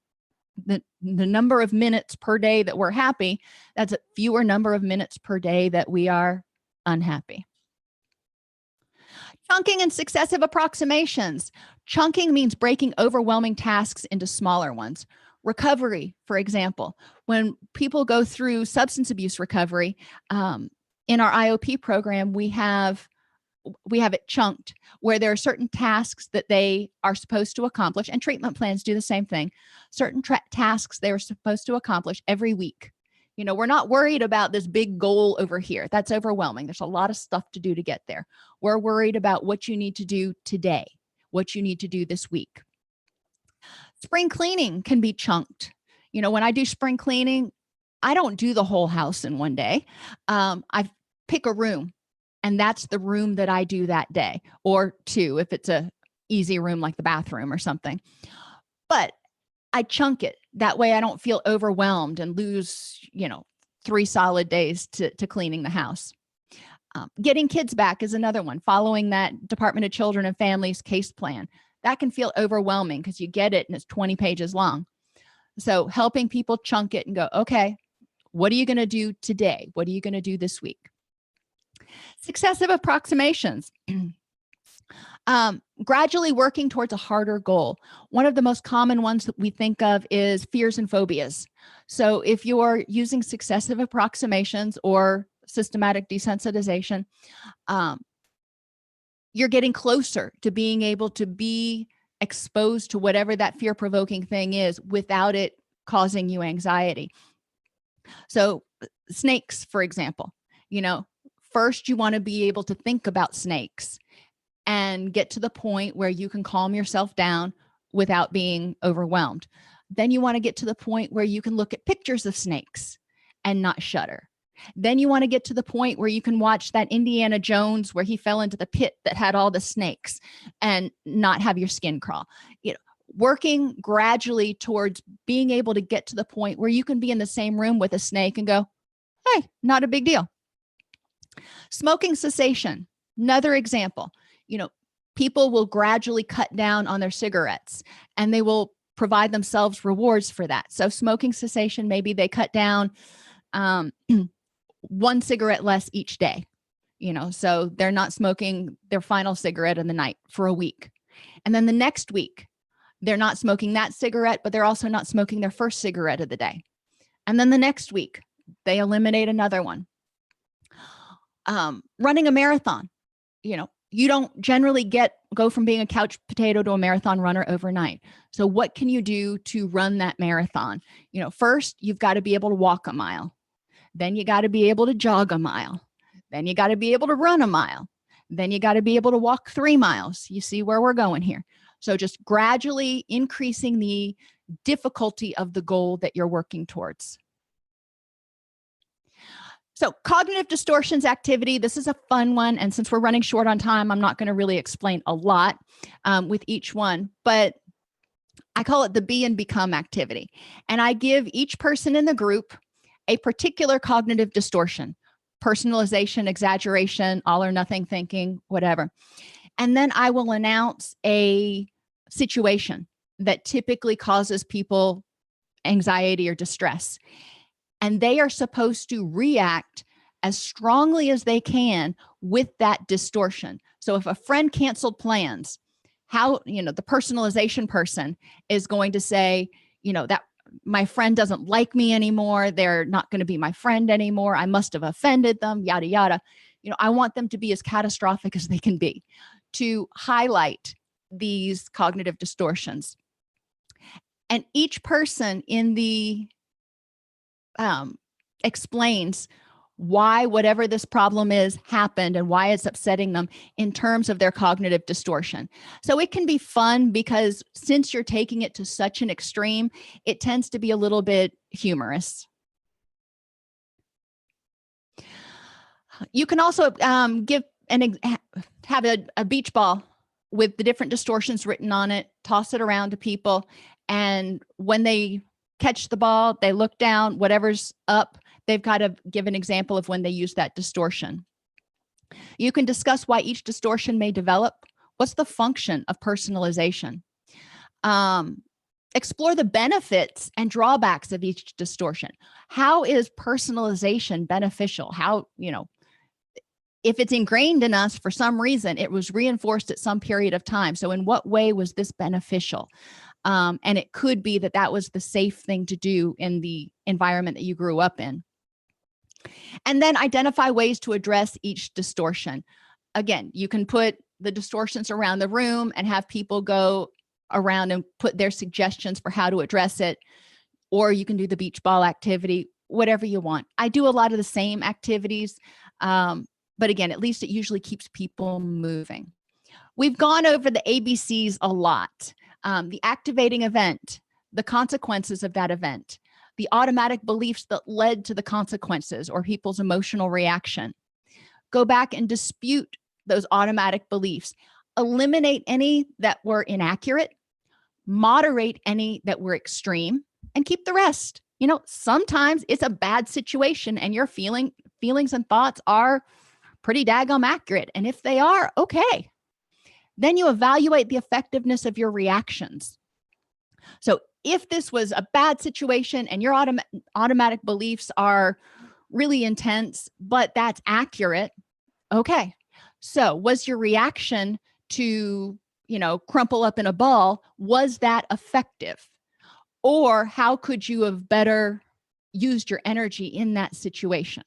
the number of minutes per day that we're happy, that's a fewer number of minutes per day that we are unhappy. Chunking and successive approximations. Chunking means breaking overwhelming tasks into smaller ones. Recovery, for example, when people go through substance abuse recovery, in our IOP program, we have it chunked where there are certain tasks that they are supposed to accomplish, and treatment plans do the same thing. Certain tasks they are supposed to accomplish every week. We're not worried about this big goal over here. That's overwhelming. There's a lot of stuff to do to get there. We're worried about what you need to do today, what you need to do this week. Spring cleaning can be chunked. When I do spring cleaning, I don't do the whole house in one day. I pick a room, and that's the room that I do that day, or two if it's a easy room like the bathroom or something. But I chunk it. That way I don't feel overwhelmed and lose, 3 solid days to cleaning the house. Getting kids back is another one. Following that Department of Children and Families case plan. That can feel overwhelming because you get it and it's 20 pages long. So helping people chunk it and go, okay, what are you going to do today? What are you going to do this week? Successive approximations. Gradually working towards a harder goal. One of the most common ones that we think of is fears and phobias. So if you're using successive approximations or systematic desensitization, you're getting closer to being able to be exposed to whatever that fear-provoking thing is without it causing you anxiety. So snakes, for example, first you want to be able to think about snakes and get to the point where you can calm yourself down without being overwhelmed. Then you want to get to the point where you can look at pictures of snakes and not shudder. Then you want to get to the point where you can watch that Indiana Jones where he fell into the pit that had all the snakes and not have your skin crawl. Working gradually towards being able to get to the point where you can be in the same room with a snake and go, hey, not a big deal. Smoking cessation, another example. People will gradually cut down on their cigarettes and they will provide themselves rewards for that. So smoking cessation, maybe they cut down 1 cigarette less each day, so they're not smoking their final cigarette in the night for a week. And then the next week, they're not smoking that cigarette, but they're also not smoking their first cigarette of the day. And then the next week, they eliminate another one. Running a marathon, you don't generally go from being a couch potato to a marathon runner overnight. So what can you do to run that marathon? First, you've got to be able to walk a mile. Then you got to be able to jog a mile. Then you got to be able to run a mile. Then you got to be able to walk 3 miles. You see where we're going here. So just gradually increasing the difficulty of the goal that you're working towards. So cognitive distortions activity, this is a fun one. And since we're running short on time, I'm not going to really explain a lot with each one, but I call it the be and become activity. And I give each person in the group a particular cognitive distortion, personalization, exaggeration, all or nothing thinking, whatever. And then I will announce a situation that typically causes people anxiety or distress. And they are supposed to react as strongly as they can with that distortion. So if a friend canceled plans, how, the personalization person is going to say, that my friend doesn't like me anymore. They're not going to be my friend anymore. I must have offended them, yada, yada. I want them to be as catastrophic as they can be to highlight these cognitive distortions. And each person in the explains why whatever this problem is happened and why it's upsetting them in terms of their cognitive distortion. So it can be fun because since you're taking it to such an extreme, it tends to be a little bit humorous. You can also have a beach ball with the different distortions written on it, toss it around to people, and when they catch the ball, they look down, whatever's up, they've got to give an example of when they use that distortion. You can discuss why each distortion may develop. What's the function of personalization? Explore the benefits and drawbacks of each distortion. How is personalization beneficial? How, if it's ingrained in us for some reason, it was reinforced at some period of time. So in what way was this beneficial? And it could be that was the safe thing to do in the environment that you grew up in. And then identify ways to address each distortion. Again, you can put the distortions around the room and have people go around and put their suggestions for how to address it. Or you can do the beach ball activity, whatever you want. I do a lot of the same activities. But again, at least it usually keeps people moving. We've gone over the ABCs a lot. The activating event, the consequences of that event, the automatic beliefs that led to the consequences or people's emotional reaction. Go back and dispute those automatic beliefs. Eliminate any that were inaccurate, moderate any that were extreme, and keep the rest. You know, sometimes it's a bad situation and your feelings and thoughts are pretty daggum accurate. And if they are, okay. Then you evaluate the effectiveness of your reactions. So if this was a bad situation and your automatic beliefs are really intense, but that's accurate, okay. So was your reaction to, crumple up in a ball, was that effective? Or how could you have better used your energy in that situation?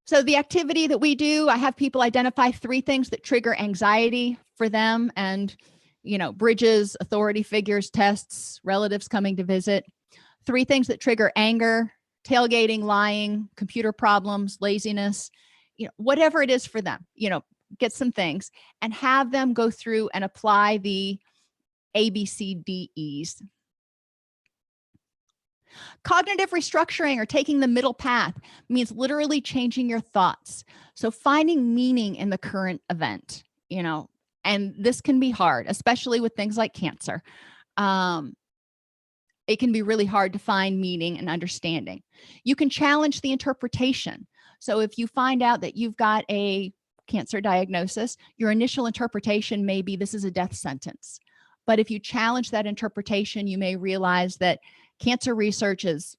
So the activity that we do, I have people identify 3 things that trigger anxiety for them and, bridges, authority figures, tests, relatives coming to visit. 3 things that trigger anger, tailgating, lying, computer problems, laziness, whatever it is for them, get some things and have them go through and apply the ABCDEs. Cognitive restructuring or taking the middle path means literally changing your thoughts. So finding meaning in the current event, and this can be hard, especially with things like cancer. It can be really hard to find meaning and understanding. You can challenge the interpretation. So if you find out that you've got a cancer diagnosis, your initial interpretation may be this is a death sentence. But if you challenge that interpretation, you may realize that cancer research is,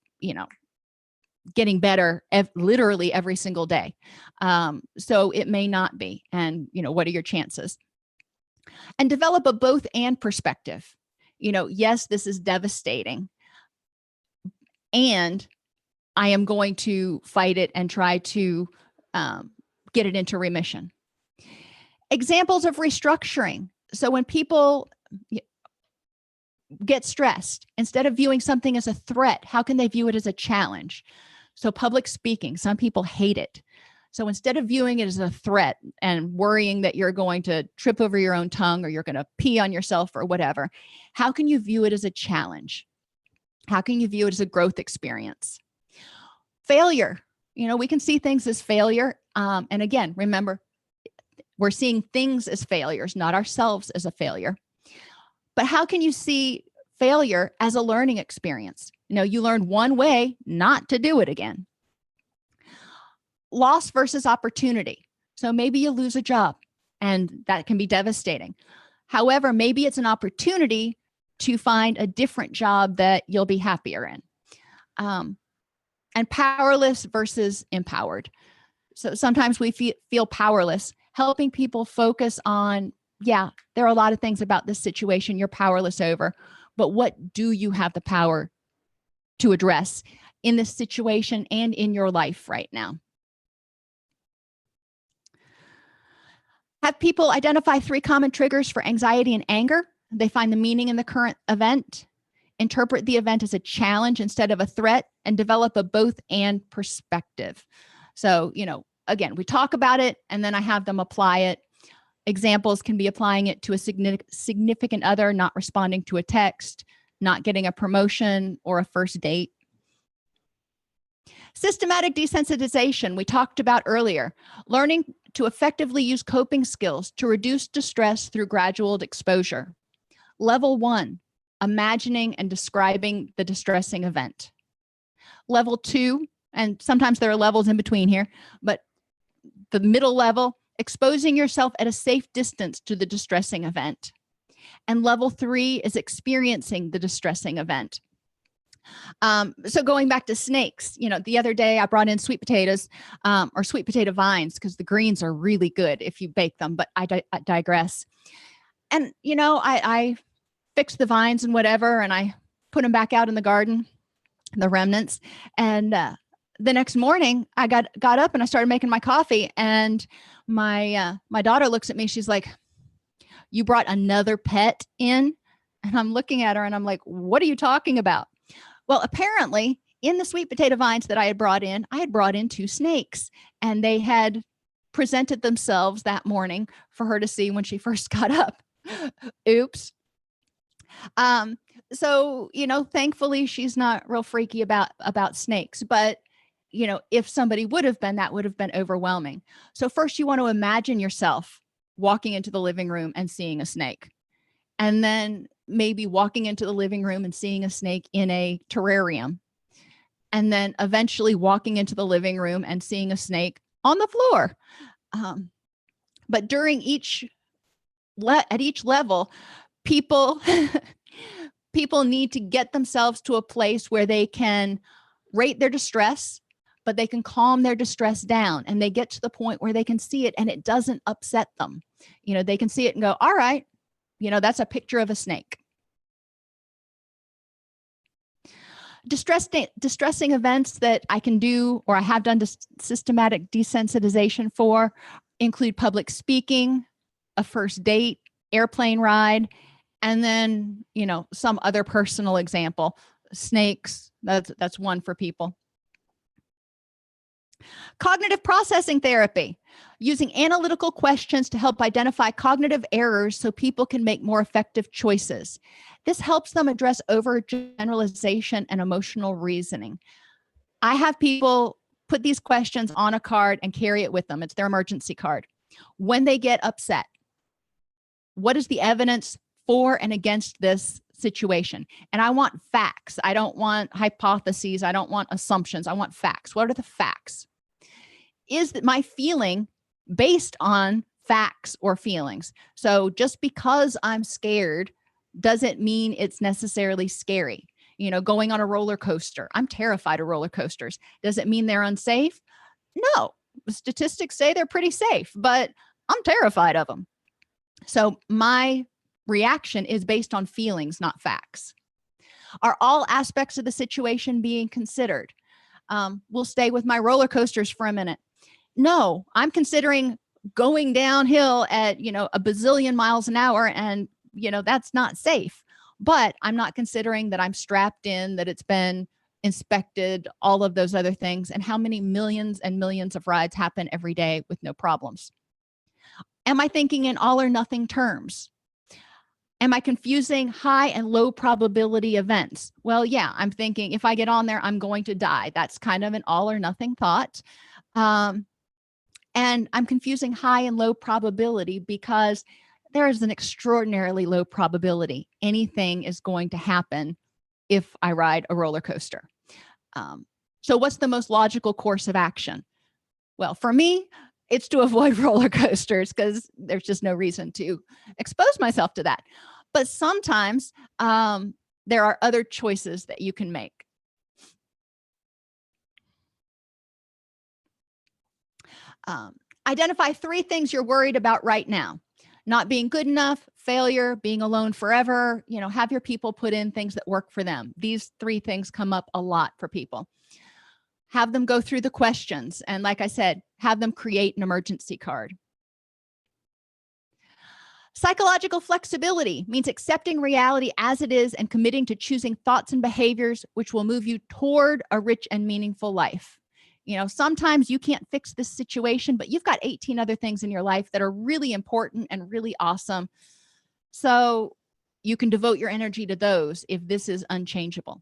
getting better literally every single day. So it may not be. And, what are your chances? And develop a both and perspective. Yes, this is devastating. And I am going to fight it and try to get it into remission. Examples of restructuring. So when people get stressed, instead of viewing something as a threat, how can they view it as a challenge? So public speaking, some people hate it. So instead of viewing it as a threat and worrying that you're going to trip over your own tongue or you're going to pee on yourself or whatever, how can you view it as a challenge? How can you view it as a growth experience? Failure. We can see things as failure. And again, remember, we're seeing things as failures, not ourselves as a failure. But how can you see failure as a learning experience? You learn one way not to do it again. Loss versus opportunity. So maybe you lose a job and that can be devastating. However, maybe it's an opportunity to find a different job that you'll be happier in. And powerless versus empowered. So sometimes we feel powerless, helping people focus on, yeah, there are a lot of things about this situation you're powerless over, but what do you have the power to address in this situation and in your life right now? Have people identify 3 common triggers for anxiety and anger. They find the meaning in the current event, interpret the event as a challenge instead of a threat, and develop a both and perspective. So, again, we talk about it and then I have them apply it. Examples can be applying it to a significant other, not responding to a text, not getting a promotion or a first date. Systematic desensitization, we talked about earlier, learning to effectively use coping skills to reduce distress through gradual exposure. Level 1, imagining and describing the distressing event. Level 2, and sometimes there are levels in between here, but the middle level, exposing yourself at a safe distance to the distressing event. And level 3 is experiencing the distressing event. So going back to snakes, the other day I brought in sweet potatoes or sweet potato vines because the greens are really good if you bake them, but I digress. And, I fixed the vines and whatever, and I put them back out in the garden. the remnants. And the next morning, I got up and I started making my coffee. And my daughter looks at me. She's like, "You brought another pet in?" And I'm looking at her and I'm like, "What are you talking about?" Well, apparently, in the sweet potato vines that I had brought in 2 snakes, and they had presented themselves that morning for her to see when she first got up. Oops. Um, so, thankfully she's not real freaky about snakes, but if somebody would have been, that would have been overwhelming. So first you want to imagine yourself walking into the living room and seeing a snake. And then maybe walking into the living room and seeing a snake in a terrarium. And then eventually walking into the living room and seeing a snake on the floor. But during at each level, people people need to get themselves to a place where they can rate their distress, but they can calm their distress down, and they get to the point where they can see it and it doesn't upset them. They can see it and go, all right, that's a picture of a snake. Distressing events that I can do, or I have done systematic desensitization for, include public speaking, a first date, airplane ride, and then, some other personal example. Snakes, that's one for people. Cognitive processing therapy, using analytical questions to help identify cognitive errors so people can make more effective choices. This helps them address overgeneralization and emotional reasoning. I have people put these questions on a card and carry it with them. It's their emergency card. When they get upset, what is the evidence for and against this situation? And I want facts. I don't want hypotheses. I don't want assumptions. I want facts. What are the facts? Is that my feeling based on facts or feelings? So just because I'm scared doesn't mean it's necessarily scary. Going on a roller coaster. I'm terrified of roller coasters. Does it mean they're unsafe? No. Statistics say they're pretty safe, but I'm terrified of them. So my reaction is based on feelings, not facts. Are all aspects of the situation being considered? We'll stay with my roller coasters for a minute. No, I'm considering going downhill at, a bazillion miles an hour, and, that's not safe. But I'm not considering that I'm strapped in, that it's been inspected, all of those other things, and how many millions and millions of rides happen every day with no problems. Am I thinking in all or nothing terms? Am I confusing high and low probability events? Well, yeah, I'm thinking if I get on there, I'm going to die. That's kind of an all or nothing thought. And I'm confusing high and low probability because there is an extraordinarily low probability anything is going to happen if I ride a roller coaster. So what's the most logical course of action? Well, for me, it's to avoid roller coasters because there's just no reason to expose myself to that. But sometimes there are other choices that you can make. Identify 3 things you're worried about right now. Not being good enough, failure, being alone forever. Have your people put in things that work for them. These 3 things come up a lot for people. Have them go through the questions. And like I said, have them create an emergency card. Psychological flexibility means accepting reality as it is and committing to choosing thoughts and behaviors which will move you toward a rich and meaningful life. Sometimes you can't fix this situation, but you've got 18 other things in your life that are really important and really awesome. So you can devote your energy to those if this is unchangeable.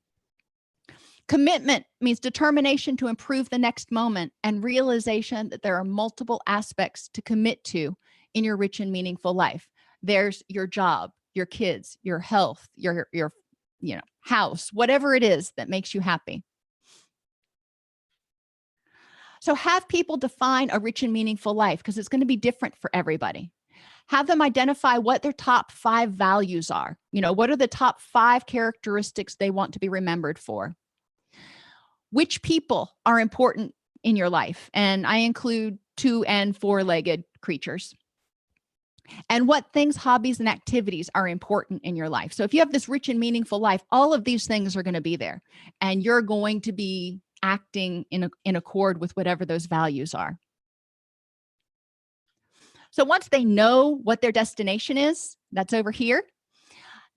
Commitment means determination to improve the next moment and realization that there are multiple aspects to commit to in your rich and meaningful life. There's your job, your kids, your health, your house, whatever it is that makes you happy. So have people define a rich and meaningful life because it's going to be different for everybody. Have them identify what their top 5 values are. What are the top 5 characteristics they want to be remembered for? Which people are important in your life? And I include 2- and 4-legged creatures. and what things, hobbies, and activities are important in your life. So if you have this rich and meaningful life, all of these things are going to be there, and you're going to be acting in accord with whatever those values are. So once they know what their destination is, that's over here,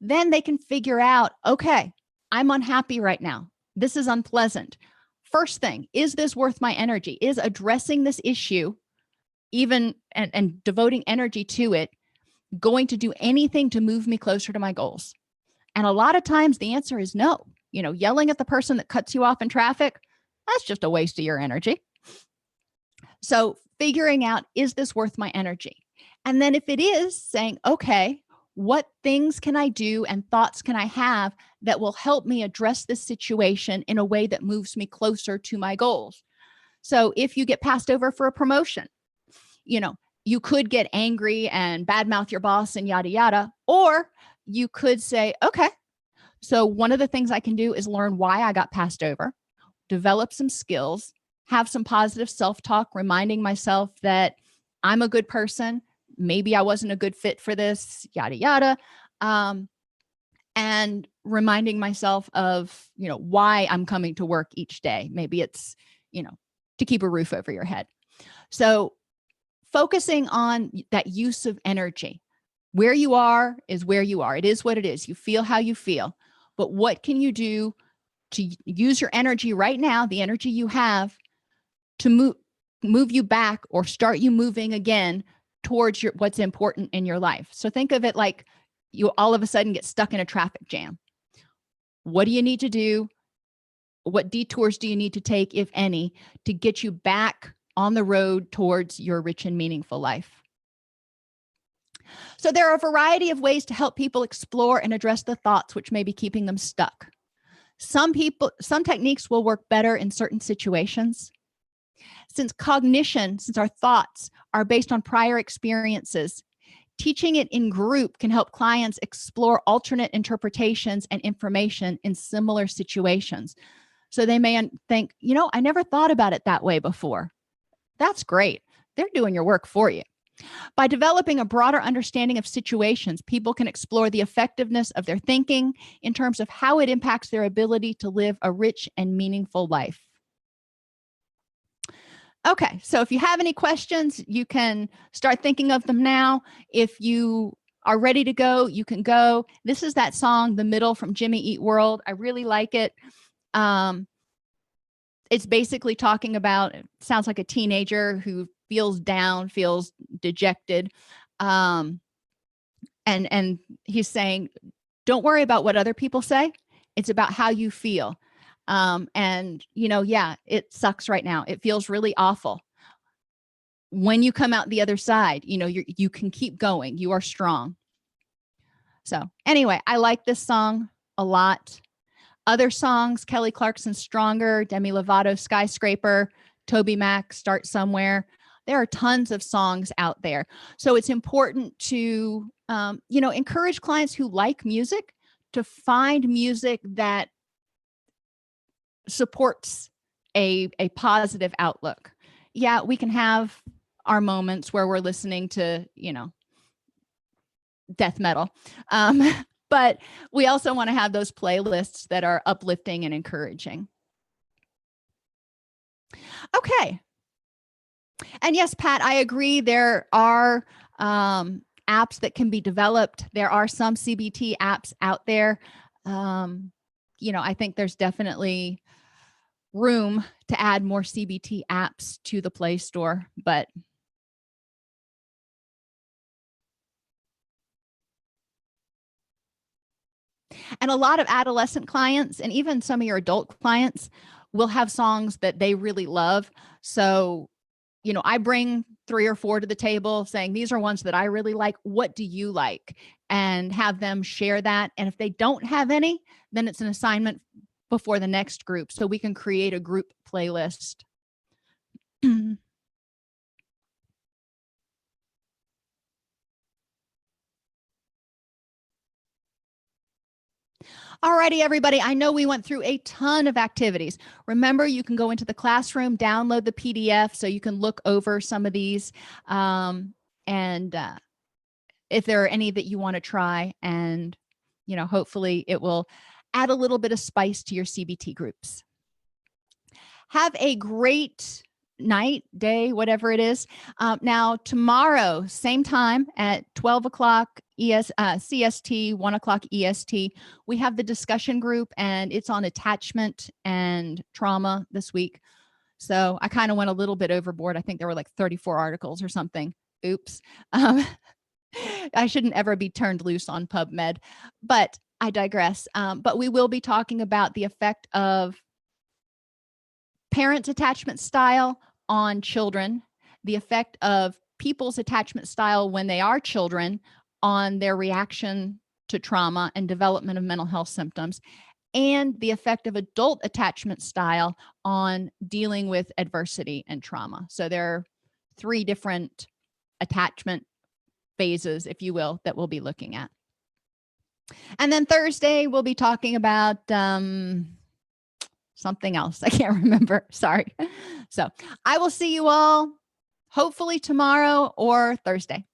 then they can figure out, okay, I'm unhappy right now. This is unpleasant. First thing, is this worth my energy? Is addressing this issue, even and devoting energy to it, going to do anything to move me closer to my goals? And a lot of times the answer is no. Yelling at the person that cuts you off in traffic, that's just a waste of your energy. So figuring out, is this worth my energy? And then if it is, saying, okay, what things can I do and thoughts can I have that will help me address this situation in a way that moves me closer to my goals? So if you get passed over for a promotion, you could get angry and badmouth your boss and yada, yada, or you could say, okay, so one of the things I can do is learn why I got passed over, develop some skills, have some positive self-talk, reminding myself that I'm a good person. Maybe I wasn't a good fit for this, yada, yada. And reminding myself of, why I'm coming to work each day. Maybe it's, to keep a roof over your head. So focusing on that use of energy. Where you are is where you are. It is what it is. You feel how you feel. But what can you do to use your energy right now, the energy you have, to move you back or start you moving again towards what's important in your life? So think of it like you all of a sudden get stuck in a traffic jam. What do you need to do? What detours do you need to take, if any, to get you back on the road towards your rich and meaningful life? So there are a variety of ways to help people explore and address the thoughts which may be keeping them stuck. Some techniques will work better in certain situations. Since our thoughts are based on prior experiences, teaching it in group can help clients explore alternate interpretations and information in similar situations. So they may think, I never thought about it that way before. That's great. They're doing your work for you. By developing a broader understanding of situations, people can explore the effectiveness of their thinking in terms of how it impacts their ability to live a rich and meaningful life. Okay, so if you have any questions, you can start thinking of them now. If you are ready to go, you can go. This is that song, The Middle, from Jimmy Eat World. I really like it. It's basically talking about, it sounds like a teenager who feels down, feels dejected. And he's saying, don't worry about what other people say. It's about how you feel. Yeah, it sucks right now. It feels really awful. When you come out the other side, you can keep going. You are strong. So anyway, I like this song a lot. Other songs, Kelly Clarkson's Stronger, Demi Lovato, Skyscraper, Toby Mac, Start Somewhere. There are tons of songs out there. So it's important to, encourage clients who like music to find music that supports a positive outlook. Yeah, we can have our moments where we're listening to, death metal. But we also want to have those playlists that are uplifting and encouraging. Okay. And yes, Pat, I agree. There are apps that can be developed. There are some CBT apps out there. I think there's definitely room to add more CBT apps to the Play Store, but and a lot of adolescent clients and even some of your adult clients will have songs that they really love. So, I bring 3 or 4 to the table saying, these are ones that I really like. What do you like? And have them share that. And if they don't have any, then it's an assignment before the next group, so we can create a group playlist. Alrighty, everybody. I know we went through a ton of activities. Remember, you can go into the classroom, download the PDF so you can look over some of these. if there are any that you want to try, and, you know, hopefully it will add a little bit of spice to your CBT groups. Have a great night, day, whatever it is. Now, tomorrow, same time at 12 o'clock CST, 1 o'clock EST, we have the discussion group, and it's on attachment and trauma this week. So I kind of went a little bit overboard. I think there were like 34 articles or something. Oops. I shouldn't ever be turned loose on PubMed, but I digress. But we will be talking about the effect of parents' attachment style on children, the effect of people's attachment style when they are children on their reaction to trauma and development of mental health symptoms, and the effect of adult attachment style on dealing with adversity and trauma. So there are 3 different attachment phases, if you will, that we'll be looking at. And then Thursday, we'll be talking about something else. I can't remember. Sorry. So I will see you all hopefully tomorrow or Thursday.